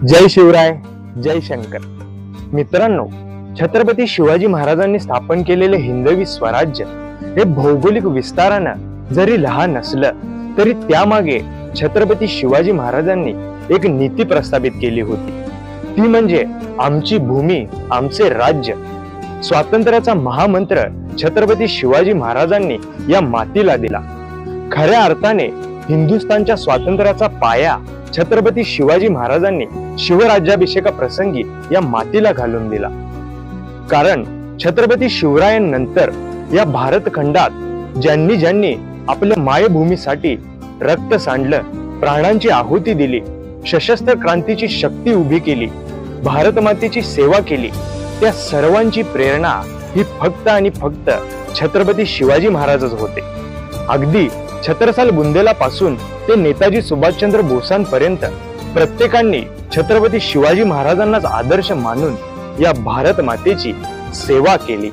जय शिवराय, जय शंकर. मित्रांनो, छत्रपती शिवाजी महाराजांनी स्थापन केलेले हिंदवी स्वराज्य हे भौगोलिक विस्तारानं जरी लहान असलं तरी त्यामागे छत्रपती शिवाजी महाराजांनी एक नीती प्रस्थापित केली होती. ती म्हणजे आमची भूमी आमचे राज्य. स्वातंत्र्याचा महामंत्र छत्रपती शिवाजी महाराजांनी या मातीला दिला. खऱ्या अर्थाने हिंदुस्थानच्या स्वातंत्र्याचा पाया छत्रपती शिवाजी महाराजांनी शिवराज्याभिषेका प्रसंगी या मातीला घालून दिला. कारण छत्रपती शिवरायांनंतर या भारतखंडात ज्यांनी ज्यांनी आपल्या मायभूमीसाठी रक्त सांडलं, प्राणांची आहुती दिली, सशस्त्र क्रांतीची शक्ती उभी केली, भारत मातेची सेवा केली, त्या सर्वांची प्रेरणा ही फक्त आणि फक्त छत्रपती शिवाजी महाराजच होते. अगदी छत्रसाल बुंदेला पासून ते नेताजी सुभाषचंद्र बोसांपर्यंत प्रत्येकांनी छत्रपती शिवाजी महाराजांनाच आदर्श मानून या भारत मातेची सेवा केली.